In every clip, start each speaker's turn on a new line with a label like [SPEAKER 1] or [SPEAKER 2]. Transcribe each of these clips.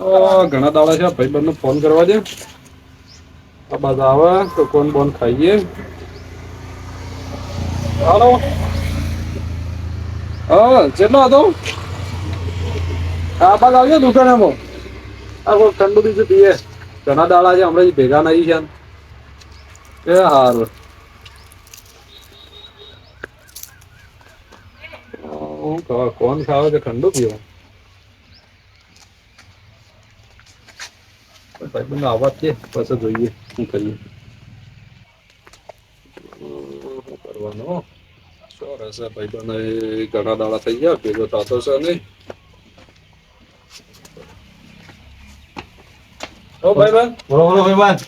[SPEAKER 1] ઘણા દાડા છે ભાઈબંધને ફોન કરવા દે. આ બાદ આવે તો કોણ બોન ખાઈએ. હાલો. હા ચેટલો હતો. હા બાદ આવજો દુકાનેમાં. આ કોઈ ઠંડુ બીજું પીએ ઘણા દાડા છે હમણાં ભેગા નહીં છે. એ હારું. કોણ ખાવે છે ઠંડુ પીવો. ભાઈબંધનો અવાજ છે પછી જોઈએ શું કરીએ. શું કરવાનું. શું રહેશે ભાઈબંધ ઘણા દાડા થઈ ગયા ભેગો થતો છે નઈ. ઓ ભાઈબંધ.
[SPEAKER 2] બોલો બોલો ભાઈબંધ.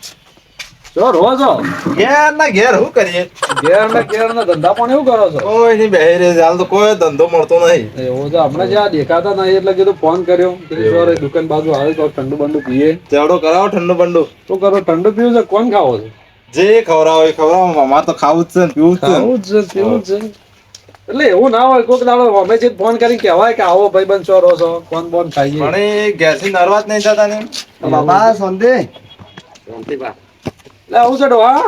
[SPEAKER 1] જો રો છો.
[SPEAKER 2] ઘેર ના ઘેર શું કરીએ.
[SPEAKER 1] ઘેર ના ધંધા પણ એવું કરો છો.
[SPEAKER 2] કોઈ નહીં બેહી રહે હાલ તો કોઈ ધંધો મળતો નહીં.
[SPEAKER 1] એવું છે હમણાં જ્યાં દેખાતા નહીં એટલે કીધું ફોન કર્યો કે દુકાન બાજુ આવે તો ઠંડુ બંડુ પીએ.
[SPEAKER 2] ચેવડો કરાવો ઠંડુ બંડુ.
[SPEAKER 1] શું કરો ઠંડુ પીવું છે કોણ ખાવો છે.
[SPEAKER 2] જે ખવડાવો એ ખવડાવો અમારે તો ખાવું જ છે ને પીવું જ છે.
[SPEAKER 1] ખાવું જ છે પીવું જ છે. એટલે એવું ના હોય કોઈક દાડો અમે જે ફોન કરીને કહેવાય કે આવો ભાઈબંધ છો રહો છો કોણ બોન ખાઈએ.
[SPEAKER 2] પણ એ ગેસની નરવા જ નહીં થતા ને.
[SPEAKER 3] બાબા સોંદે
[SPEAKER 1] લે આવું છે ડોહા.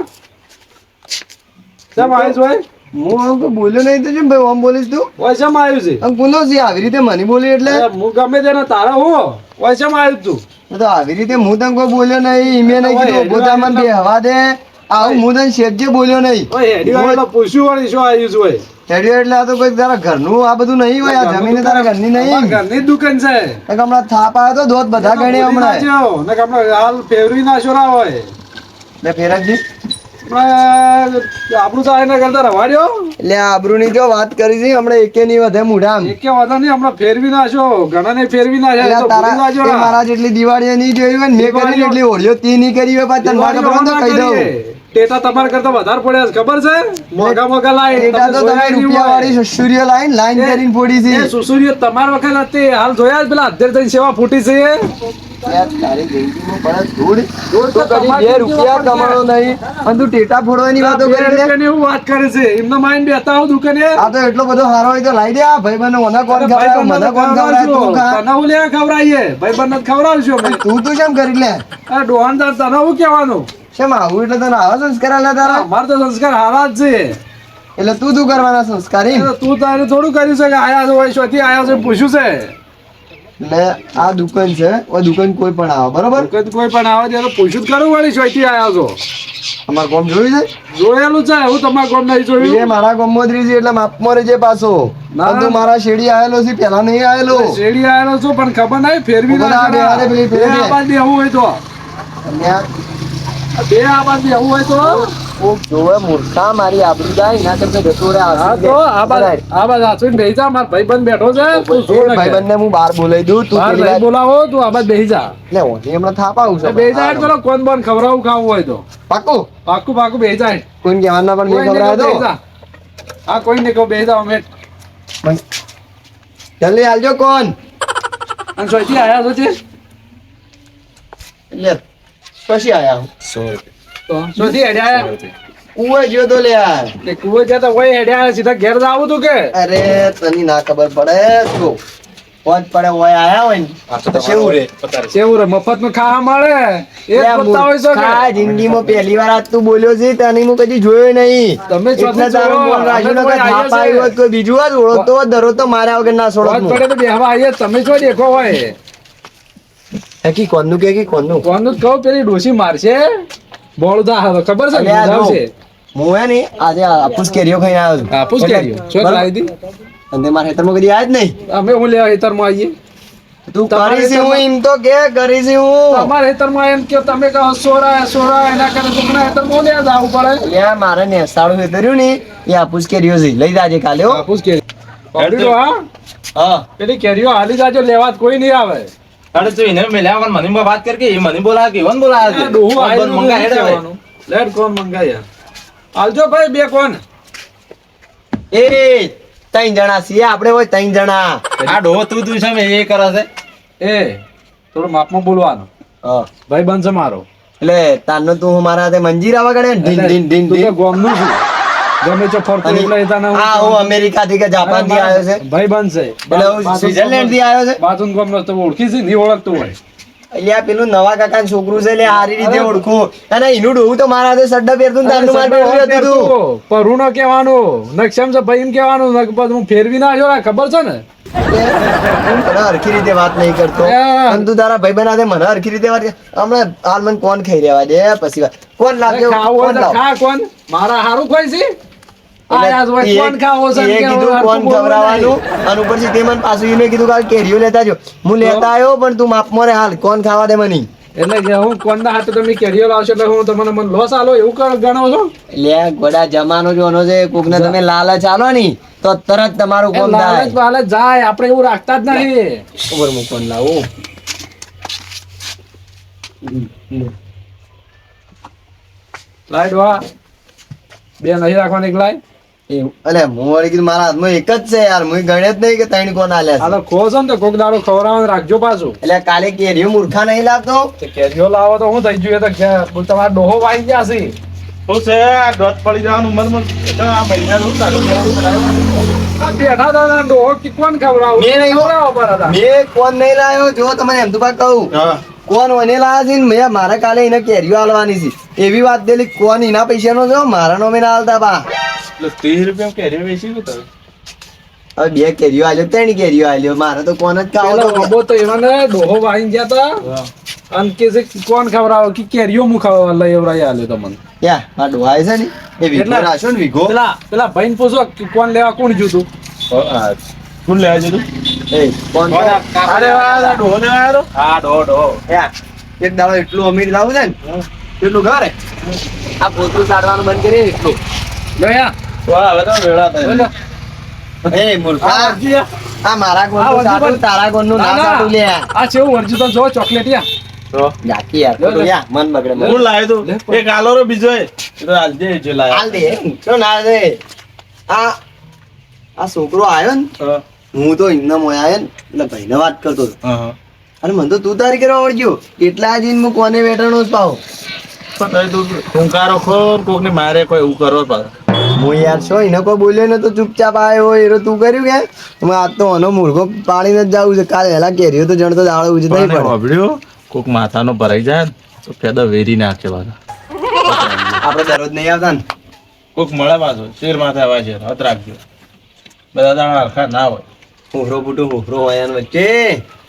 [SPEAKER 1] શેમ આવ્યું છે ભાઈ.
[SPEAKER 3] હું આમ તો બોલ્યો નહીં તો કેમ ભાઈ આમ બોલીશ તું.
[SPEAKER 1] ઓય શેમ આવ્યું છે.
[SPEAKER 3] આમ બોલો છે આવી રીતે મને બોલી એટલે
[SPEAKER 1] હું ગમે તેને તારા હું ઓય શેમ આવ્યું તું.
[SPEAKER 3] તો આવી રીતે હું તને કોઈ બોલ્યો નહીં ઈમે નહીં કીધું ઉભો થા મને બે હવા દે આવું હું તને શેઠજે બોલ્યો નહીં.
[SPEAKER 1] ઓય હેડી વાળો પૂછ્યું વળી શું આવ્યું છે ઓય.
[SPEAKER 3] હેડી એટલે આ તો કોઈ તારા ઘરનું આ બધું નહીં હોય આ જમીન તારા ઘરની નહીં.
[SPEAKER 1] ઘરની જ દુકાન છે.
[SPEAKER 3] હમણાં થાપ આવ્યો તો ધોત બધા ગણી હમણાં
[SPEAKER 1] હમણાં હાલ ફેરવી ના છોરા હોય.
[SPEAKER 3] લે ફેરવજી
[SPEAKER 1] આપણું તો એના કરતા રવાડ્યો.
[SPEAKER 3] એટલે આબરૂ ની જો વાત કરી છે હમણાં એકે ની વધે મુઢામ.
[SPEAKER 1] એકે વાંધો નહીં હમણાં ફેરવી નાખો ઘણા ને ફેરવી નાખ્યા તો ભૂલી નાખજો
[SPEAKER 3] તે
[SPEAKER 1] ના.
[SPEAKER 3] મારા જેટલી દિવાળી નહીં જોઈ હોય ને મેં કરી એટલી હોળીઓ તી નહીં કરી હોય પાછા તને વાગે પડે તો કહી દઉં.
[SPEAKER 1] ટેટા તમારા કરતા વધારે પડ્યા છે ખબર છે. મોગા મોગા લાઈન
[SPEAKER 3] એટા તો તમે રૂપિયા વાળી સુસુરીઓ લાઈન કરીને ફોડી છે.
[SPEAKER 1] એ સુસુરીઓ તમાર વખત હતી હાલ જોયા જ પેલા અધ્યર થઈને સેવા ફૂટી છે.
[SPEAKER 3] યાર તારી જિંદગીમાં પડે ધૂળ તો કદી 2 રૂપિયા કમાણો નહીં અને તું ટેટા ફોડવાની વાતો કરે છે.
[SPEAKER 1] એવું વાત કરે છે એમનો માઇન્ડ બેતા આવું દુકાને.
[SPEAKER 3] આ તો એટલો બધો સારો હોય તો લાઈ દે આ ભાઈબંધો મને કોણ ખવડાવે મને કોણ ખવડાવે તું ખા.
[SPEAKER 1] તને હું લે ખવડાવીએ ભાઈબંધ જ ખવડાવશું અમે.
[SPEAKER 3] તું તો કેમ કરી લે
[SPEAKER 1] આ ડોહાનદાર તને હું કહેવાનું.
[SPEAKER 3] શેમ આવું એટલે તને આવા સંસ્કાર આલ્યા તારા.
[SPEAKER 1] અમાર તો સંસ્કાર હારા જ છે.
[SPEAKER 3] એટલે તું કરવાના સંસ્કાર એમ.
[SPEAKER 1] તું તારે થોડું કર્યું છે કે આયા છો હોય શોથી આયા છે પૂછ્યું છે.
[SPEAKER 3] એટલે આ દુકાન છે આ દુકાન કોઈ પણ આવે બરોબર.
[SPEAKER 1] કોઈ પણ આવે ત્યારે પૂછ્યું જ કરું વળી શોથી આયા છો.
[SPEAKER 3] અમાર ગામ જોયું છે.
[SPEAKER 1] જોયેલું છે હું તમારા ગામ નહીં
[SPEAKER 3] એ
[SPEAKER 1] જોયું.
[SPEAKER 3] મારા ગામમાં છે એટલે માપમાં રહેજે પાછો.
[SPEAKER 1] ના.
[SPEAKER 3] તું મારા શેડી આવેલો છે પેલા નહીં આવેલો.
[SPEAKER 1] શેડી આયેલો છું પણ ખબર નહીં ફેરવી
[SPEAKER 3] બધા
[SPEAKER 1] નાખે.
[SPEAKER 3] બેહાડે પેલી ફેરવી.
[SPEAKER 1] બે આબાદ બેહવું હોય તો
[SPEAKER 3] અને
[SPEAKER 1] બે આબાદ બેહવું હોય તો
[SPEAKER 3] કોક જોવે મૂર્ખા મારી આબરૂ જાય એના કરતા જતો રહે
[SPEAKER 1] હા તો આબાદ આસુન બેહી જા માર ભાઈબંધ બેઠો છે તું જો ને
[SPEAKER 3] ભાઈબંધને હું બહાર બોલાવી દઉં તું
[SPEAKER 1] બહાર
[SPEAKER 3] પેલી
[SPEAKER 1] નહીં
[SPEAKER 3] વાત-
[SPEAKER 1] બોલાવો તું આબાદ બેહી જા.
[SPEAKER 3] લે ઓને હમણાં થાપ આવું છે
[SPEAKER 1] બેહી જા પેલો કોણ બોન ખવડાવું ખાવું હોય તો
[SPEAKER 3] પાક્કું
[SPEAKER 1] પાકું પાકું બેહી જાય.
[SPEAKER 3] કોઈને કહેવાના પણ મેં
[SPEAKER 1] કોઈ નહીં કહું
[SPEAKER 3] ખવડાવ્યો
[SPEAKER 1] બેહી
[SPEAKER 3] તો
[SPEAKER 1] જા. હા કોઈ નહીં કહું બેહી જા અમે.
[SPEAKER 3] જલ્દી હાલજો કોણ
[SPEAKER 1] અને શોથી આયા છો તે
[SPEAKER 3] લે પછી આયા હું
[SPEAKER 1] તો શોથી હેડ્યા આયા.
[SPEAKER 3] ઉવે ગયો તો લે યાર
[SPEAKER 1] તે કુવો છે તો કોઈ હેડ્યા આયા સીધા ઘેર જ આવું તું કે
[SPEAKER 3] અરે તને ના ખબર પડે તો પહોંચ પડે ઓય આયા હોય ને કેવું રે
[SPEAKER 1] કેવું રે મફત નું ખાવા મળે એ જ બોલતા હોય છો કે
[SPEAKER 3] આ જિંદગીમાં પહેલી વાર આજ તું બોલ્યો છે તને હું કદી જોયો નહીં.
[SPEAKER 1] તમે ચોથી
[SPEAKER 3] એટલે તારું
[SPEAKER 1] જોયો.
[SPEAKER 3] મોન રાખ્યું
[SPEAKER 1] અમે
[SPEAKER 3] નકર
[SPEAKER 1] કોઈ
[SPEAKER 3] થાપ
[SPEAKER 1] આયા છે.
[SPEAKER 3] આવ્યું હોત કોઈ બીજું હોત ઓળખતો હોત દરરોજ તો માર્યા વગર ના છોડત
[SPEAKER 1] વાત
[SPEAKER 3] હું.
[SPEAKER 1] પડે તો બેહવા આવીએ તમે છો દેખો હોય
[SPEAKER 3] કી કોનનું કે કોનનું
[SPEAKER 1] કોનું જ કહું પેલી ડોસી મારશે બોળ દા હવે ખબર છે
[SPEAKER 3] અલ્યા જો,
[SPEAKER 1] સમજાવશે.
[SPEAKER 3] હું હે ને આજે હાફૂસ કેરીઓ ખાઈને આવ્યો છું.
[SPEAKER 1] હાફૂસ કેરીઓ? શું
[SPEAKER 3] બરાબર?
[SPEAKER 1] લાવી દી?
[SPEAKER 3] અને મારા ખેતરમાં કદી આયા જ નહીં.
[SPEAKER 1] અમે હું લેવા હેતરમાં આવીએ
[SPEAKER 3] તું
[SPEAKER 1] તમારે
[SPEAKER 3] કરીશ હું
[SPEAKER 1] ખેતરમાં-
[SPEAKER 3] એમ તો કે કરીશ હું.
[SPEAKER 1] તમારે હેતરમાં એમ કે તમે કહો સોરા એના કરે તમને હેતરમાં લે જવું પડે.
[SPEAKER 3] અલ્યા મારે નેસાળું ખેતર્યું ને એ હાફૂસ કેરીઓ છે લઈ જાજે કાલે હો.
[SPEAKER 1] હાફૂસ કેરી પકડી લો હા.
[SPEAKER 3] હા
[SPEAKER 1] પેલી કેરીઓ હાલી જાજો લેવા જ કોઈ નહીં આવે.
[SPEAKER 2] અરે તું એને મેલ્યા વગર મને વાત કર કે એ મને બોલાવે કે ઈવન બોલાવે છે.
[SPEAKER 1] ડોહું
[SPEAKER 2] કોણ
[SPEAKER 1] આયેલું
[SPEAKER 2] મંગા
[SPEAKER 1] નહીં
[SPEAKER 2] હેડે હવે.
[SPEAKER 1] કહેવાનું. લેટ કોણ મંગાયા હાલજો ભાઈ બે કોણ
[SPEAKER 3] એ 3 જણા છીએ આપણે હોય 3 જણા.
[SPEAKER 2] આ ડોહો તું છે એ કરે છે.
[SPEAKER 1] એ થોડું માપમાં બોલવાનું
[SPEAKER 3] હા
[SPEAKER 1] ભાઈ બનશે મારો.
[SPEAKER 3] એટલે તારનો તું મારા હાથે મંજીરા વગાડે ને ઢીન ઢીન ઢીન
[SPEAKER 1] તું તો
[SPEAKER 3] ઢીન.
[SPEAKER 1] ગોમનું છું. ગમે તે ફરતો
[SPEAKER 3] અને
[SPEAKER 1] એટલે એતાના હું
[SPEAKER 3] આ હું અમેરિકા થી કે જાપાન થી આવ્યો છે
[SPEAKER 1] ભાઈ બનશે
[SPEAKER 3] એટલે હું સ્વિટરલેન્ડ થી આવ્યો છે.
[SPEAKER 1] બાજુન ગોમનો તો ઓળખી છે નહીં ઓળખતું હોય
[SPEAKER 3] અલ્યા પેલું નવા કાકાનું છોકરું છે લે સારી રીતે ઓળખું અને એનું ડોહું તો મારા હાથે સડ્ડા પહેરતું ને તારનું માર પહેરતું હતું તું.
[SPEAKER 1] પરું ન કહેવાનું નક્ષમ છે ભાઈ એમ કહેવાનું નક પછી હું ફેરવી ના આવ્યો ખબર છે ને
[SPEAKER 3] હું મને હરખી રીતે વાત નહીં કરતો અને તું તારા ભાઈ બના મને હરખી રીતે વાત કર. હમણાં હાલ મને કોણ ખાઈ રહેવા દે પછી વાત કોણ લાવ્યો
[SPEAKER 1] ખાવું હોય
[SPEAKER 3] કોણ
[SPEAKER 1] તો
[SPEAKER 3] લાવ
[SPEAKER 1] ખા કોણ મારા હારું કોઈ છે આયા જ હોય, કોણ ખાવો છે ને
[SPEAKER 3] કીધું
[SPEAKER 1] કેવું
[SPEAKER 3] કોણ
[SPEAKER 1] હરખું
[SPEAKER 3] ખવડાવવાનું અને ઉપરથી તે મને પાછું એને કીધું કે કેરીઓ લેતા જો હું લેતા આવ્યો પણ તું માપમાં રે હાલ કોણ ખાવા દે મને
[SPEAKER 1] એટલે કે હું કોણના હાથે તમે કેરીઓ લાવશો એટલે હું તમને મને લોસ આલો એવું ગણો છો
[SPEAKER 3] લે ગોડા જમાનો જોનો છે કોકને તમે લાલચ આલો ની તો તરત તમારું કોમ
[SPEAKER 1] લાલચ
[SPEAKER 3] થાય
[SPEAKER 1] વાલચ જાય આપણે એવું રાખતા જ નહીં ખબર હું કોણ લાવું લાઈટ વા બે નહીં રાખવાની એક લાઈટ
[SPEAKER 3] એવું અલે હું વળી કીધું મારા હાથમાં એક જ છે યાર હું ગણે જ નહીં કે ત્રણ કોણ આલ્યા
[SPEAKER 1] આ
[SPEAKER 3] છે
[SPEAKER 1] તો ખો છો ને તો કોક દાડો ખવડાવવાનું રાખજો પાછું
[SPEAKER 3] એટલે કાલે કેરીઓ મૂર્ખા નહીં લાવતો
[SPEAKER 1] તે કેરીઓ લાવો તો હું થઈ ગયું એ તો તમારો ડોહો વાઈ ગયા છે
[SPEAKER 2] શું છે આ દોત પડી જવાનું મનમાં આ મહિનાનું ચાલુ
[SPEAKER 1] આ બેઠા હતા ડોહો કે કોણ ખવડાવું
[SPEAKER 3] મેં નહીં
[SPEAKER 1] ખવડાવો પર હતા
[SPEAKER 3] મેં કોણ નહીં લાવ્યો જો તમને એમ તો પા કહું
[SPEAKER 2] હા
[SPEAKER 3] કોણ મને લાયા છે ને મેં મારા કાલે એને કેરીઓ આલવાની છે એવી વાત દેલી કોણ એના પૈસાનો જો મારા નો મેં ના આલતા બા
[SPEAKER 2] એટલે 30 રૂપિયા કેરી વેચી ગયું તમે
[SPEAKER 3] હવે બે કેરીઓ આલ્યો ત્રણ કેરીઓ આલ્યો મારે તો કોણ જ ખાવો
[SPEAKER 1] પેલો
[SPEAKER 3] તો
[SPEAKER 1] બાબો તો એવાને ડોહો વાઈ ગયા હતા અને કે છે કે કોણ ખવડાવો કે કેરીઓ હું ખવડાવવા લઈ એવરાઈ આલ્યો તમને
[SPEAKER 3] યા આ ડોહાય છે ને એ વીઘો
[SPEAKER 1] કેટલા?
[SPEAKER 3] રાખ્યો ને વીઘો
[SPEAKER 1] પેલા ભાઈને પૂછો કે કોણ લેવા કોણ જ્યું તું
[SPEAKER 2] કોણ લેવા જતું
[SPEAKER 3] એ કોણ
[SPEAKER 2] અરે વાહ ડોહો લેવા આવ્યો હા ડોહો
[SPEAKER 3] યા એક દાડો એટલું અમીર લાવું છે ને એટલું ઘરે આ પોતું સાડવાનું બંધ કરી એટલું
[SPEAKER 1] જોયા
[SPEAKER 2] વાહ હવે તો વેળા થાય
[SPEAKER 1] બોલો.
[SPEAKER 3] એ મૂર્ખા
[SPEAKER 1] આ વર્જી
[SPEAKER 3] આ મારા
[SPEAKER 1] આ
[SPEAKER 3] કોણ
[SPEAKER 1] વર્જી
[SPEAKER 3] સાડું
[SPEAKER 1] પણ-
[SPEAKER 3] તારા કોણ નું ના
[SPEAKER 1] ના,
[SPEAKER 3] સાડું લે
[SPEAKER 1] આ છેવું વર્જી તો જો ચોકલેટિયા
[SPEAKER 2] તો
[SPEAKER 3] નાખી યાર ખોટું યા મન બગડે મન.
[SPEAKER 2] હું લાવ્યો તું એક આલોરો બીજો એ તો આજે જે લાવ્યો
[SPEAKER 3] હાલ દે તો ના દે આ છોકરો આવ્યો ને
[SPEAKER 2] હા
[SPEAKER 3] હું તો એમના મોય આવ્યો ને એટલે ભાઈને વાત કરતો હતો
[SPEAKER 2] હા
[SPEAKER 3] અને મને તો તું તારી કરવા આવડ્યો એટલા દિન હું કોને વેટાણો જ પાવ
[SPEAKER 2] પણ તું ટૂંકારો ખોર કોક ને મારે કોઈ એવું કરો પાછા
[SPEAKER 3] હું યાર છો એને કોઈ બોલ્યો ને તો ચૂપચાપ આવ્યો એ તો તું કર્યું કે હું આજ તો આનો મૂર્ખો પાડીને જ જાવું છે કાલે વહેલા કેરીઓ તો જણતો દાડો ઉજે નહીં પડે
[SPEAKER 2] વાપર્યો કોક માથાનો ભરાઈ જાય ને તો ફેદા વેરી નાખે પાછા
[SPEAKER 3] આપણે દરરોજ નહીં આવતા ને
[SPEAKER 2] કોક મળે પાછો શેર માથે આવા છે હત રાખજો બધા દાણા હરખા ના હોય
[SPEAKER 3] હોફરો બુટો હોફરો હોય એના વચ્ચે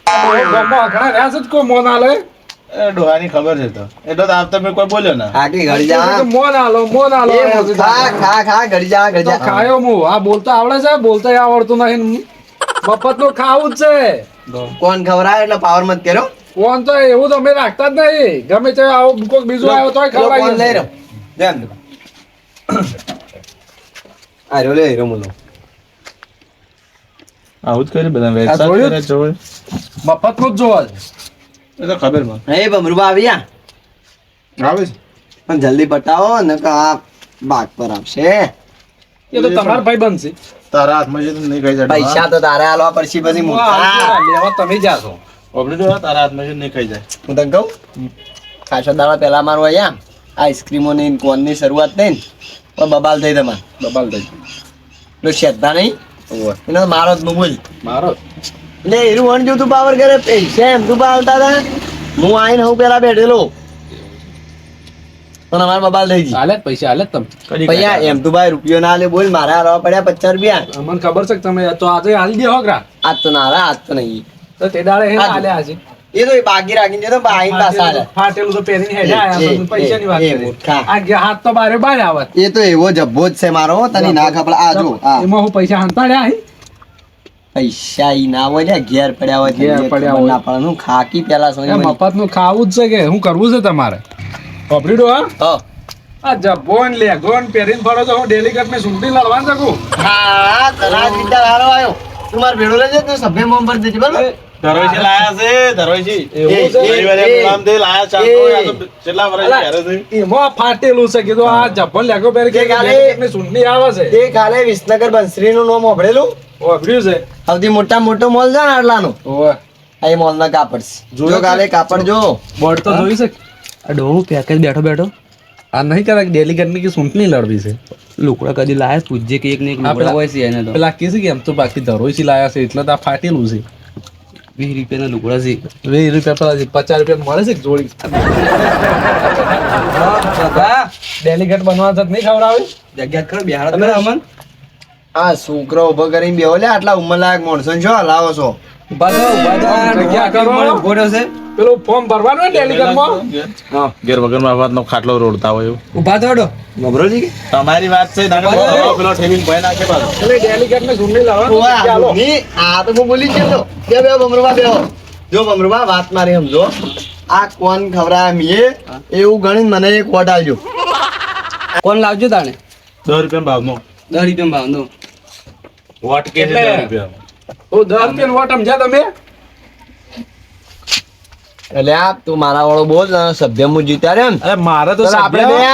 [SPEAKER 1] ગામમાં ઘણા રહ્યા છે જ કોઈ મોન આલે
[SPEAKER 2] એ ડોહાની ખબર છે તો એટલે તો આવતા મેં કોઈ બોલ્યો ના
[SPEAKER 3] આટલી ઘડી જા
[SPEAKER 1] મોન આલો
[SPEAKER 3] એ ખા ખા ખા ઘડી જા ઘડી
[SPEAKER 1] તો
[SPEAKER 3] જા
[SPEAKER 1] ખાયો હું આ બોલતા આવડે છે બોલતા આવડતું નહીં મફત નું ખાવું જ છે
[SPEAKER 3] કોણ ખવડાવે એટલે પાવર મત કર્યો
[SPEAKER 1] કોણ તો એવું તો અમે રાખતા જ નહીં ગમે તે આવો કોઈક બીજું આવ્યો તોય
[SPEAKER 3] કોણ લઈ
[SPEAKER 1] ખવડાવીએ
[SPEAKER 3] રહ્યો જેમ આ રહ્યો લે હીરો મુલો
[SPEAKER 2] આવું જ કરી બધા
[SPEAKER 1] આ
[SPEAKER 2] વેચતા જ
[SPEAKER 1] જોયું?
[SPEAKER 2] કરે છે હોય.
[SPEAKER 1] મફત નું જ જોવા છે
[SPEAKER 2] એ તો ખબર મને
[SPEAKER 3] હે બમરુબા આવ્યા
[SPEAKER 2] આવે છે
[SPEAKER 3] પણ જલ્દી બતાવો ને કે આ બાગ પર આવશે
[SPEAKER 1] એ તો તમારા ભાઈ બનશે
[SPEAKER 2] તારા હાથમાં છે તો નહીં ખાઈ જાય
[SPEAKER 3] પૈસા તો તારે આલવા પડશે પછી મૂર્ખા.
[SPEAKER 1] લેવા તમે જાશો
[SPEAKER 2] ઓબડી ડોહા તારા હાથમાં છે નહીં ખાઈ જાય
[SPEAKER 3] હું તને કહું ખાસો દાડા પહેલા મારું અહીંયા આઈસ્ક્રીમોની કોનની શરૂઆત થઈ ને પણ બબાલ થઈ તમારે
[SPEAKER 1] બબાલ થઈ
[SPEAKER 3] પેલો શેતા નહીં એનો તો મારો જ બોલ
[SPEAKER 1] મારો
[SPEAKER 3] એટલે એનું વણ જો તું પાવર કરે પૈસા એમ તું પાલતા હતા હું આઈને હું પેલા બેઠેલો પણ અમારે બબાલ થઈ ગઈ
[SPEAKER 1] હાલે જ પૈસા હાલે જ તમે
[SPEAKER 2] કદી
[SPEAKER 3] પૈયા એમ તું ભાઈ રૂપિયો ના લે બોલ મારે હાલવા પડ્યા 50 રૂપિયા
[SPEAKER 1] અમને ખબર છે કે તમે તો આજે હાલી દે હોગરા
[SPEAKER 3] આજ તો ના હાલે, આજ તો નહીં
[SPEAKER 1] તો તે દાડે હે
[SPEAKER 3] હાજી.
[SPEAKER 1] હાલ્યા છે
[SPEAKER 3] એ તો એ બાકી રાખીને જતો બાઈ પાછા હાલે.
[SPEAKER 1] ફાટેલું તો પહેરીને હેડ્યા આયા તો પૈસાની વાત
[SPEAKER 3] એ
[SPEAKER 1] કરી.
[SPEAKER 3] મૂર્ખા.
[SPEAKER 1] આ ગયા હાથ તો બારે બાર આવત
[SPEAKER 3] એ તો એવો જબ્બો જ છે મારો તને ના ખબર આ જો આ
[SPEAKER 1] એમાં હું પૈસા હંતાડ્યા હી
[SPEAKER 3] પૈસા ઈ ના હોય ને ઘેર પડ્યા હોય
[SPEAKER 1] ઘેર
[SPEAKER 3] તમને
[SPEAKER 1] પડ્યા
[SPEAKER 3] ખબર
[SPEAKER 1] હોય.
[SPEAKER 3] ના પડે હું ખાકી પેલા સોની મને.
[SPEAKER 1] મફત નું ખાવું જ છે કે શું કરવું છે તમારે પપડીડો હા
[SPEAKER 3] હો.
[SPEAKER 1] આ જબ્બોન લેગોન પહેરીને ફરો તો હું ડેલિકેટ ને સુંટી લડવાનું શકું
[SPEAKER 3] હા તને આ જ વિચાર હારો આવ્યો તું મારે ભેળો લેજે તું સભ્ય મોમ પર દેજે બરાબર
[SPEAKER 2] ધરોઈથી લાયા છે ધરોઈથી
[SPEAKER 1] એવું છે?
[SPEAKER 2] રવિવારે પ્રોગ્રામથી લાયા ચાર તો આ તો કેટલા વર્ષ પહેરે છે
[SPEAKER 1] એમાં ફાટેલું છે કીધું આ જબ્બોન લેગો પહેરી
[SPEAKER 3] તે
[SPEAKER 1] કે
[SPEAKER 3] ખાલી-
[SPEAKER 1] ડેલિકેટ ની સુંટી આવે છે
[SPEAKER 3] તે કાલે વિસનગર બંસરી નું નામ સાંભળેલું
[SPEAKER 1] વાપર્યું છે
[SPEAKER 3] સૌથી મોટા મોટો મોલ છે ને આટલાનું
[SPEAKER 1] ઓવે
[SPEAKER 3] આ એ મોલ ના કાપડ છે.
[SPEAKER 1] જોયો
[SPEAKER 3] જો કાલે કાપડ જો
[SPEAKER 1] બોર્ડ તો જોઈ છે
[SPEAKER 4] આ ડોહું પેકેજ બેઠો બેઠો
[SPEAKER 1] આ નહીં કરે ડેલિકેટ ની કે સુંટની લડવી છે
[SPEAKER 4] લુકડા કદી લાયા પૂજ્ય કે એક ને એક
[SPEAKER 1] આ
[SPEAKER 4] લુકડા
[SPEAKER 1] પેલા-
[SPEAKER 4] હોય છે એને તો
[SPEAKER 1] પેલા કે છે કે એમ તો બાકી ધરોઈથી લાયા છે એટલે તો આ ફાટેલું છે
[SPEAKER 4] રૂપિયાના લુગડા છે.
[SPEAKER 1] 20 રૂપિયા પેલા 50 રૂપિયા મળે છે કે જોડી ડેલિગેટ બનવા તો નહીં ખવડાવે
[SPEAKER 4] જગ્યા કરો બિહાર તમે અમન
[SPEAKER 3] આ છોકરો ઉભો કરીને બેહો લે આટલા ઉંમરલાયક માણસો ને શું હલાવો છો?
[SPEAKER 4] ઉભા થો
[SPEAKER 1] જગ્યા કરો.
[SPEAKER 4] ઉભો રહ્યો છે.
[SPEAKER 1] પેલું ફોર્મ ભરવાનું હોય ડેલિગેટમાં
[SPEAKER 2] ઘેર વગરમાં વાતનો ખાટલો રોડતા હોય એવું
[SPEAKER 4] ઉભા થો ડો
[SPEAKER 3] ગભરોજી કે
[SPEAKER 2] તમારી વાત છે નાના પેલો ઠેવીને ભય નાખે પાછો.
[SPEAKER 1] એટલે ડેલિગેટને ઝૂંડી લાવવાનું
[SPEAKER 3] ઓય,
[SPEAKER 1] જગ્યા આલો.
[SPEAKER 3] ની, આ તો હું બોલી ગયો બે ભમરુભા બેહો. જો ભમરુભા વાત મારી સમજો, આ કોણ ખવડાવે મીએ એવું ગણીને મને એક વોટ આવજો.
[SPEAKER 4] કોણ લાવજો તાણે
[SPEAKER 2] 10 રૂપિયા ભાવનો
[SPEAKER 4] 10 રૂપિયા ભાવ નો
[SPEAKER 2] વોટ કે છે
[SPEAKER 1] એટલે
[SPEAKER 2] 10 રૂપિયા.
[SPEAKER 1] તો 10 રૂપિયાનો વોટ સમજ્યા તમે
[SPEAKER 3] એટલે આ તું મારા વાળો બોલ ને, સભ્ય હું જીત્યા રે ને.
[SPEAKER 1] અરે મારે તો
[SPEAKER 3] ચાલ આપણે
[SPEAKER 1] સભ્ય
[SPEAKER 3] બે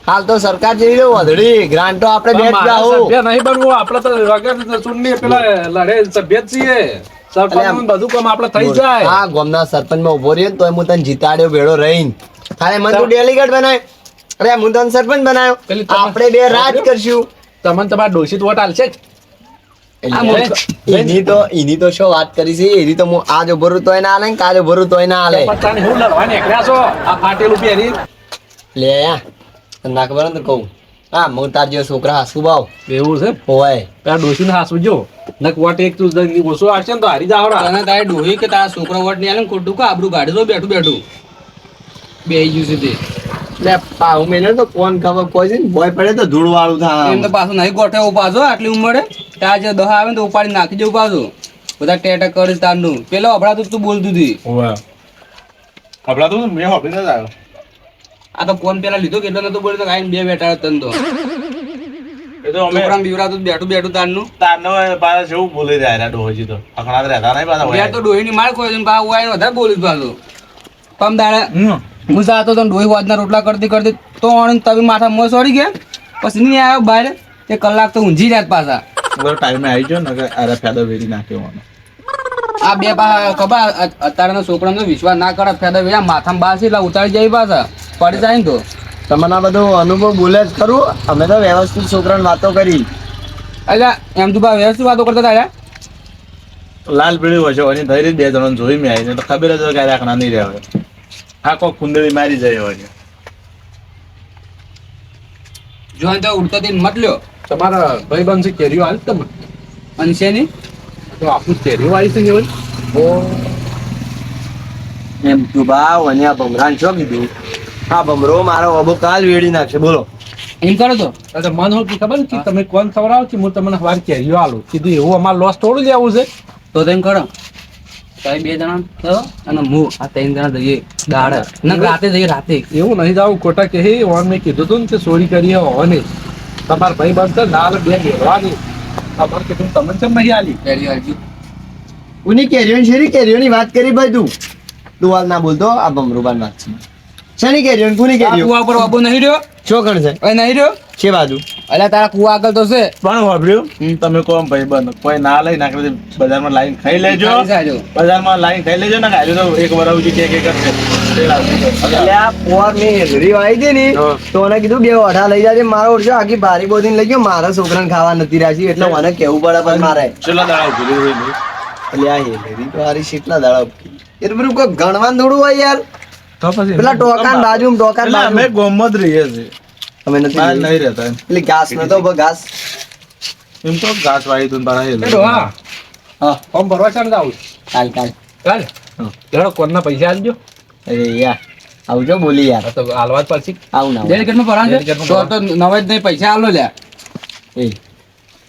[SPEAKER 3] હાલ તો સરકાર જેવી રે વધડી ગ્રાન્ટ તો આપણે બે જ
[SPEAKER 1] મારે
[SPEAKER 3] જાહું.
[SPEAKER 1] સભ્ય નહીં બનવું આપણે તો વગર ચૂંટણી પેલા લડે સભ્ય જ છીએ સરપંચ બધું કામ આપણે થઈ જાય
[SPEAKER 3] આ ગામના સરપંચમાં ઉભો રહ્યો ને તોય હું તને જીતાડ્યો ભેળો રહીને. ખાલી મને તું ડેલિગેટ બનાય, અરે હું તને સરપંચ બનાવ્યો.
[SPEAKER 1] પેલી તમે-
[SPEAKER 3] આપણે બે રાજ કરશું.
[SPEAKER 1] તમને તમારા ડોશીત વોટ આલશે જ
[SPEAKER 3] એની તો શું વાત કરી છે, એની તો હું આજ ઉભો રહ્યું તોય ના હાલે ને કાલે ઉભો રહ્યું તોય ના હાલે.
[SPEAKER 1] પણ તાણે હું લડવા નીકળ્યા છો આ ફાટેલું પહેરી
[SPEAKER 3] લે આ, તને ના ખબર હોય ને તો કહું. હા હું તાર જેવો છોકરા હાસુ ભાવ
[SPEAKER 1] એવું છે
[SPEAKER 3] હોય.
[SPEAKER 1] પેલા ડોશીને હાસવું જો નક વોટ એક તું ઓછો આવશે ને તો હારી જાવ
[SPEAKER 4] તને તારે ડોહી કે તારા છોકરો વટ નહીં આલે ને ખોટું કા આબરૂ કાઢે તો બેઠું બેઠું બે ગયું છે તે
[SPEAKER 3] લે પાઉ મેને તો કોણ ખબર કોઈ છે ને ભોય પડે તો ધૂળ વાળું
[SPEAKER 4] એમ તો
[SPEAKER 3] થાય.
[SPEAKER 4] પાછું નહીં ગોઠે પાછો આટલી ઉંમરે ત્યાં જે દહ આવે ને તો ઉપાડી નાખી દેવું પાછું બધા ટેટા કરીશ તારનું પેલો અભડાતું તું બોલતું હતી
[SPEAKER 2] ઓવે આપડા તો મેં હોપી ન આવ્યો.
[SPEAKER 4] આ તો ફોન પેલા લીધો કેટલો નતો બોલ્યો તો કાંઈ બે બેઠા તન તો
[SPEAKER 2] એ તો અમે
[SPEAKER 4] છોકરાને બીવરાતું બેઠું બેઠું તારનું
[SPEAKER 2] તારનો પાછા જેવું બોલી રહ્યા ડોહજી તો અકળાત રહેતા નહીં પાછા
[SPEAKER 4] બે તો ડોહીની માર ખોઈ છે પાછું વાઈને વધારે બોલીશ પાછું પમ દાડે હું જાતો તો ડોહી વાજના રોટલા કરતી કરતી તો અણી તવી માથા મોં સડી ગયા પછી નહીં આવ્યો બહાર તે કલાક તો ઊંઝી જાત પાછા
[SPEAKER 2] ટાઈમે આવી ગયો ને કે અરે ફેદો વેરી નાખ્યો મને.
[SPEAKER 4] આ બે પા ખબર અત્યારના છોકરાનો વિશ્વાસ ના કરે ફેદા વેરા માથામાં બાર છે એટલે ઉતારી જાય પાછા પડી જાય ને તો
[SPEAKER 3] તમને આ બધો અનુભવ બોલે જ ખરું. અમે તો વ્યવસ્થિત છોકરાને વાતો કરી.
[SPEAKER 4] એટલે એમ તું વ્યવસ્થિત વાતો કરતા હતા
[SPEAKER 2] લાલ પીળી હોય છે એની ધૈર્ય 2 જણા જોઈ મેં આવીને તો ખબર જ હોય કે રાખના નહીં રહેવા. આ કોઈ કુંડળી મારી જાય હોય છે.
[SPEAKER 4] જોઈને તો ઉડતા થી મત લ્યો
[SPEAKER 1] તમારા ભાઈ બંધ છે કેરીઓ આવી તમને
[SPEAKER 4] અંશેની
[SPEAKER 1] તો આપણું કેરીઓ આવી છે ને એવી?
[SPEAKER 3] એમ તું ભાવ અને આ ભમરાન શું કીધું? આ ભમરો મારો અબો કાલ વેડી નાખશે. બોલો
[SPEAKER 4] એમ કરો તો
[SPEAKER 1] એટલે મન હોય કે ખબર કે તમે કોણ ખવડાવો કે હું તમને વાર કેરીઓ આલું કીધું એવું અમારે લોસ થોડું લેવું છે
[SPEAKER 4] તો તેમ કરો તમે 2 જણા છો અને હું આ 3 જણા જઈએ દાડે ના રાતે જઈએ રાતે
[SPEAKER 1] એવું નહીં જાવું ખોટા કે હે ઓન મેં કીધું હતું ને કે ચોરી કરી હોવાની તમારા ભાઈ બંધ છે ના બે ઘેરવાની તમારે કીધું તમને કેમ નહીં આલી
[SPEAKER 4] કેરી વાળી
[SPEAKER 3] ઉની કેરીઓની વાત કરી ભાઈ તું હાલ ના બોલતો. આ ભમરુબાન વાત છે. શેની કેરીઓ કોની
[SPEAKER 4] આ
[SPEAKER 3] કેરીઓ?
[SPEAKER 4] કુવા પર બાબુ નહીં રહ્યો
[SPEAKER 3] શું કણ છે?
[SPEAKER 4] એ નહીં રહ્યો
[SPEAKER 3] છે બાજુ
[SPEAKER 4] એટલે તારા કુવા આગળ તો છે
[SPEAKER 2] પણ વાપર્યું તમે કોમ ભાઈ બંધ કોઈ ના લઈ નાખે બજારમાં લાઈન ખાઈ લેજો.
[SPEAKER 4] ચાલી જાજો.
[SPEAKER 2] બજારમાં લાઈન ખાઈ લેજો ને કાલે તો એક વરાવજી કે કરશે
[SPEAKER 3] એટલે આ પોર મેં હેલરી વાળી હતી ને તો મને કીધું 2 અઢા લઈ જાજે. મારો ઓળખ્યો આખી ભારી બોધીને લઈ ગયો. મારા છોકરાને ખાવા નથી રાજી એટલે મને કેવું પડે પણ મારે.
[SPEAKER 2] છેલ્લા દાડા ઉભી રહી.
[SPEAKER 3] એટલે આ હેલરી તો હારી કેટલા દાડા ઉભી. એ તો બધું કોઈ ગણવાનું થોડું હોય યાર.
[SPEAKER 1] તો પછી
[SPEAKER 3] પેલા ટોકાન બાજુ
[SPEAKER 2] એટલે અમે ગોમત રહીએ છીએ
[SPEAKER 3] અમે નથી
[SPEAKER 2] બહાર
[SPEAKER 3] જોયું.
[SPEAKER 2] નહીં રહેતા એમ.
[SPEAKER 3] એટલે ઘાસ નતો ઉભો ઘાસ.
[SPEAKER 2] એમ તો ઘાસ વાળી તું તારા
[SPEAKER 1] એ
[SPEAKER 2] હેલે.
[SPEAKER 1] ડોહા
[SPEAKER 3] હા
[SPEAKER 1] ફોર્મ ભરવા ચાલે જાવું
[SPEAKER 3] કાલ
[SPEAKER 1] ચાલ
[SPEAKER 2] હા.
[SPEAKER 1] જરા કોણના પૈસા આલજો
[SPEAKER 3] અરે યાર આવજો બોલી યાર.
[SPEAKER 1] આ તો હાલવા જ પડશે
[SPEAKER 3] આવું ના હોય.
[SPEAKER 4] ડેલિકેટમાં ભરાશે
[SPEAKER 1] ડેલિકેટમાં
[SPEAKER 4] તો નવાજ નહીં પૈસા આલો લ્યા
[SPEAKER 3] એ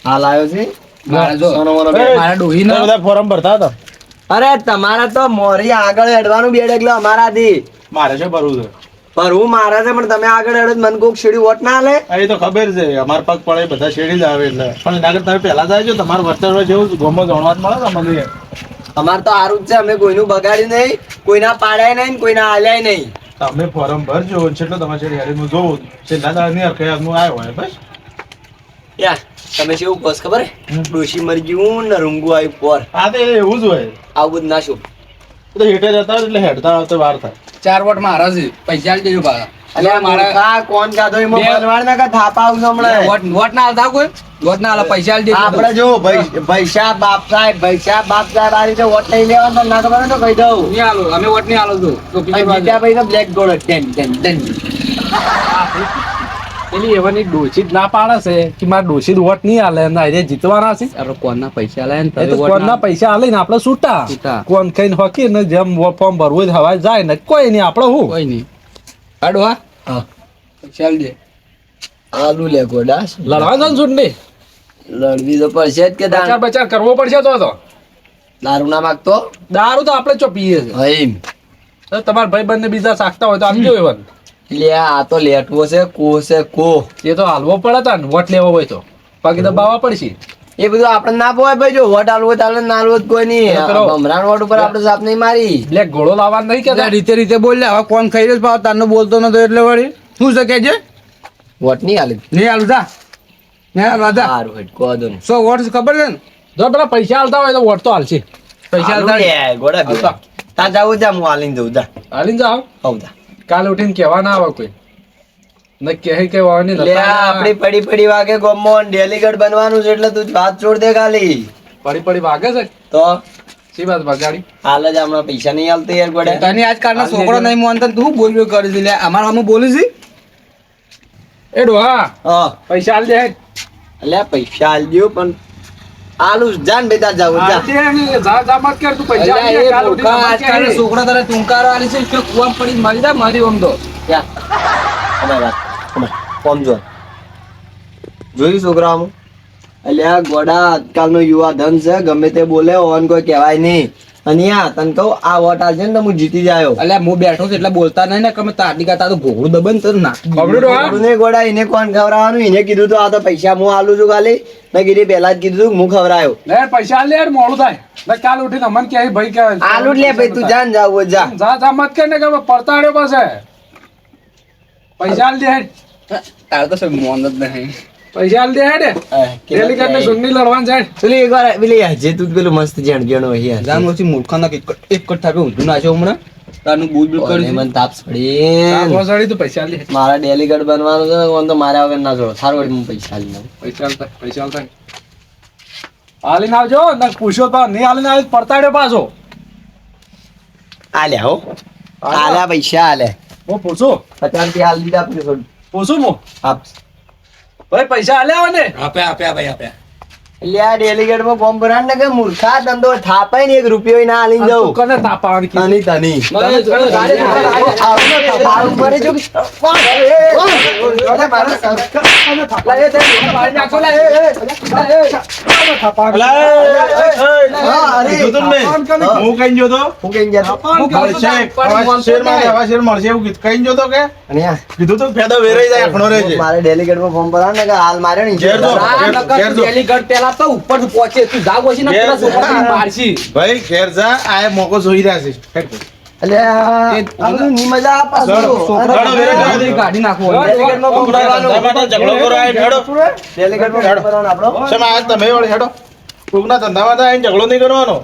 [SPEAKER 3] હાલ આવ્યો છે
[SPEAKER 4] મારે જો
[SPEAKER 3] સોનો મોનો બે.
[SPEAKER 4] મારા ડોહી
[SPEAKER 2] તમે બધા ફોરમ ભરતા હતા
[SPEAKER 3] અરે તમારા તો મોરી આગળ હેડવાનું બેડ એકલો અમારાથી.
[SPEAKER 2] મારે શું ભરવું છે
[SPEAKER 3] પણ હું મારા છે પણ તમે આગળ હેડો તો મને કોક શેડી વોટ ના આલે.
[SPEAKER 2] એ તો ખબર છે અમાર પગ પડે બધા શેડી જ આવે એટલે પણ એના કરતા તમે પહેલા જાય છો તમારું વર્તન જેવું ગોમો જાણવા જ મળે ને મને
[SPEAKER 3] અમાર તો સારું જ છે. અમે કોઈનું બગાડ્યું નહીં, કોઈના પાડ્યા નહીં, કોઈના આલ્યા નહીં.
[SPEAKER 2] તમે ફોરમ ભરજો છેલ્લો તમારે શેડી હારી હું જોઉં છેલ્લા દાડા નહીં હરખે હું આવ્યો હોય બસ
[SPEAKER 3] યાર તમે શું બસ ખબર હે? ડોશી મરી ગયું ને રૂંગુ આવ્યું પોર.
[SPEAKER 2] આ તો એવું જ હોય
[SPEAKER 3] આવું બધું ના શું.
[SPEAKER 2] તો હેઠે જતા હોય એટલે હેડતા આવતા વાર થાય
[SPEAKER 4] 4 વોટ મારા છે પૈસા આલી દેજો પાછા
[SPEAKER 3] અલ્યા મૂર્ખા, કોણ કાઢો એમાં
[SPEAKER 4] બે-
[SPEAKER 3] બનવાડ ના કે થાપા આવું હમણાં.
[SPEAKER 4] વોટ ના હાલતા કોઈ વોટ ના હાલે પૈસા આલી દેજો.
[SPEAKER 3] આપણે જો પૈસા બાપ સાહેબ આ રીતે વોટ નહીં લેવાનો તો ના ખબર હોય તો કહી દઉં.
[SPEAKER 4] નહીં હાલો અમે વોટ નહીં હાલો તો
[SPEAKER 3] અને જીત્યા પછી તો બ્લેક ગોળ ટેન.
[SPEAKER 1] એની એવાની ડોશી જ ના પાડે છે કે મારે ડોશી વોટ નહીં હાલે એમના હારે જીતવાના છે.
[SPEAKER 4] આપણે કોણના પૈસા લાય ને
[SPEAKER 1] એ તો
[SPEAKER 4] તમે વોટ
[SPEAKER 1] કોણના
[SPEAKER 4] ના
[SPEAKER 1] પૈસા આલે ને આપણે છૂટા
[SPEAKER 4] છૂટા.
[SPEAKER 1] કોણ ખાઈને હોકી ને જેમ ફોર્મ ભરવું હોય હવાય જાય ને કોઈ નહીં આપણે હું
[SPEAKER 4] કોઈ નહીં હાડો હા
[SPEAKER 3] હા.
[SPEAKER 4] પૈસા આલી દે.
[SPEAKER 3] આલુ લે ગોડા.
[SPEAKER 1] લડવા છે ને ચૂંટણી
[SPEAKER 3] લડવી તો પડશે જ કે
[SPEAKER 1] બચાર બચાર કરવો પડશે તો
[SPEAKER 3] દારૂ ના માગતો
[SPEAKER 1] દારૂ તો આપણે ચો પીએ છે
[SPEAKER 3] હઈમ.
[SPEAKER 1] તો તમારા ભાઈ બંને બીજા સાખતા હોય તો આપજો એવન
[SPEAKER 3] લે આ તો લેટવો છે કો
[SPEAKER 1] એ તો હાલવો પડે તા ને વોટ લેવો હોય તો બાકી દબાવવા પડશે.
[SPEAKER 3] એ બધું આપણે ના પોવાય ભાઈ. જો વોટ આલવો તો આલે, ના આલવો તો કોઈ નહીં.
[SPEAKER 1] એ કરો.
[SPEAKER 3] ભમરાણ વોટ ઉપર આપણે સાપ નહીં મારી.
[SPEAKER 1] બ્લેક ઘોડો લાવવા નહીં
[SPEAKER 4] એટલે
[SPEAKER 1] કેતા
[SPEAKER 4] રીતે રીતે બોલ લે હવે કોણ ખાઈ રહ્યો છે તારનો બોલતો નતો એટલે વળી શું છે કે છે
[SPEAKER 3] વોટ નહીં આલે.
[SPEAKER 4] નહીં હાલું જા નહીં હાલવા જા
[SPEAKER 3] સારું હેડ કહો દો ને.
[SPEAKER 4] 100 વોટ છે ખબર છે ને
[SPEAKER 1] જો પેલા પૈસા હાલતા હોય તો વોટ તો હાલશે.
[SPEAKER 4] પૈસા
[SPEAKER 3] આલુ
[SPEAKER 4] આલતા
[SPEAKER 3] લે, ગોડા ભેગા.
[SPEAKER 1] આલતા.
[SPEAKER 3] તાર જાવું જા, હું આલીને જઉં જા.
[SPEAKER 1] હાલીને જાઓ
[SPEAKER 3] હઉ જા.
[SPEAKER 1] કાલે ઉઠીને કહેવા ના આવે કોઈ ને કહે કે વાવની
[SPEAKER 3] લે આ આપણી પડી વાગે ગોમમાં ડેલીગેટ બનવાનું છે એટલે તું વાત છોડ દે ખાલી.
[SPEAKER 1] પડી વાગે છે
[SPEAKER 3] તો
[SPEAKER 1] શી વાત બગાડી
[SPEAKER 3] હાલ જ હમણાં પૈસા નહીં આલતો યાર ગોડા.
[SPEAKER 4] તને આજકાલનો છોકરો નહીં માનતો ને તું બોલ્યો કરી દે લે અમારા સામે બોલી છે
[SPEAKER 1] એ ડોહા
[SPEAKER 3] હા
[SPEAKER 1] પૈસા હાલ દે હેડ.
[SPEAKER 3] અલ્યા પૈસા આલજો પણ આલુ જાન બે તાર જાવું જા.
[SPEAKER 1] હાલજે ને, જા મત કર તું પૈસા
[SPEAKER 4] અલ્યા,
[SPEAKER 1] હાલ દે,
[SPEAKER 4] એ
[SPEAKER 1] કાલે ઉઠીને
[SPEAKER 4] મૂર્ખા,
[SPEAKER 1] નમાજ
[SPEAKER 4] આજકાલનો
[SPEAKER 1] કરી.
[SPEAKER 4] છોકરો તારે ટૂંકારો આલી છે કે કુવામાં પડી મરી જા મારી ઓમ તો
[SPEAKER 3] યા અમાર વાત અમાર કોમ જો જોઈ છોકરા આમ. અલ્યા ગોડા આજકાલનો યુવા ધન છે, ગમે તે બોલે ઓન કોઈ કહેવાય નહીં. અને યા તને કહું આ વોટ આલજે ને તો હું જીતી જાયો.
[SPEAKER 4] અલ્યા હું બેઠો છું એટલે બોલતા નહીં ને કે અમે તાડી કાતા તો ઘોડું દબન તો નાખી
[SPEAKER 1] ખબરું ડોહા?
[SPEAKER 3] થોડું નહીં ગોડા, એને કોણ ખવડાવવાનું? એને કીધું તો આ તો પૈસા હું આલું છું ખાલી. મેં કીધી પહેલા જ કીધું હું ખવડાયો.
[SPEAKER 1] લે પૈસા હાલ દે યાર, મોડું થાય ને કાલે ઉઠીને અમને કહે ભાઈ કે
[SPEAKER 3] આલુ જ લે ભાઈ, તું જાન જાવ હોય જા.
[SPEAKER 1] જા મત કર ને કે અમે પડતાડ્યો પાસે પૈસા હાલ દે હેડ.
[SPEAKER 4] તારે તો સબ મોન જ નહીં
[SPEAKER 1] પૈસા હાલ દે હેડ. ડેલીગેટ ને ચૂંટણી લડવાનું છે હેડ.
[SPEAKER 3] પેલી એક વાર પેલી હજે તું પેલું મસ્ત જણજણો યાર.
[SPEAKER 4] જાન ઓછી મૂર્ખાના એક કટ થાપે ઊંધું નાખ્યો હમણાં તારનું બૂજ બૂજ
[SPEAKER 3] ઓને
[SPEAKER 4] કરી
[SPEAKER 3] મને તાપ
[SPEAKER 1] આ
[SPEAKER 3] પડી.
[SPEAKER 1] ભોસડી તું પૈસા હાલ દે હેડ.
[SPEAKER 3] મારા ડેલીગેટ બનવાનું છે, ઓન તો મારા વગર ના જોડો. સારું વળી હું પૈસા આલી દઉં.
[SPEAKER 1] પૈસા હાલતા હાલીને આવજો ને પૂછ્યો તો નહીં હાલીને આવે તો પડતાડ્યો પાછો.
[SPEAKER 3] આલ્યા હો, આલ્યા પૈસા આલ્યા.
[SPEAKER 1] હું પૂછું
[SPEAKER 3] 50 રૂપિયા આલી દીધા આપણે થોડું.
[SPEAKER 1] પૂછું હું
[SPEAKER 3] આપ.
[SPEAKER 1] ભાઈ પૈસા હાલ્યા હોય ને
[SPEAKER 3] એટલે આ ડેલીગેટ માં ફોર્મ ભરાણ ને કે મૂર્ખા ધંધો થાપાય ને 1 રૂપિયો ના આલીને
[SPEAKER 1] તું
[SPEAKER 3] જવું.
[SPEAKER 1] કને તાપાવાની કીધી?
[SPEAKER 3] તની તની.
[SPEAKER 1] તમે જોડે ગાડી લઈને
[SPEAKER 3] આવને થાપાડું પડે જો કે- અરે મારા સરકાર અને થાપા. લે, તે મારી નાખો, લે, હા, અરે.
[SPEAKER 2] કીધું તું ને?
[SPEAKER 1] તાપાન કને
[SPEAKER 2] હું કઈ ગયો તો
[SPEAKER 3] હું કઈ ગયા તા?
[SPEAKER 1] તાપાન કને
[SPEAKER 2] મળશે,
[SPEAKER 1] તાપાન
[SPEAKER 2] શેર માં આવા શેર મળશે એવું કઈ ગયો તો કે
[SPEAKER 3] અને આ
[SPEAKER 2] કીધું તું ફેદો વેરાઈ જાય આખણો રહે છે.
[SPEAKER 3] મારે ડેલીગેટ માં ફોર્મ ભરાણ ને કે હાલ માર્યો ને
[SPEAKER 2] ઘેર જો.
[SPEAKER 4] આ નકર
[SPEAKER 2] ઘેર જો.
[SPEAKER 4] ડેલીગેટ પહેલા તો ઉપર પહોંચે તું જાગ ઓછી ને પેલા છોકરાને મારશી
[SPEAKER 2] ભાઈ ઘેર જા, આ મોકો જોઈ રહ્યા છે.
[SPEAKER 3] એટલે આ બધું ની મજા આ પાછું.
[SPEAKER 2] છોકરો
[SPEAKER 3] અરે,
[SPEAKER 2] વેરાઈ
[SPEAKER 4] કાઢી નાખવો
[SPEAKER 3] ડેલીગેટ માં ફોર્મ ભરવાનું.
[SPEAKER 2] ધંધા માટે ઝઘડો કરો આય હેડો.
[SPEAKER 3] ડેલીગેટ માં ફોર્મ ભરવાનું આપણો.
[SPEAKER 2] શેમાં આજ તમે વળી હેડો. કોકના ધંધામાં તો આઈને ઝઘડો નહીં કરવાનો.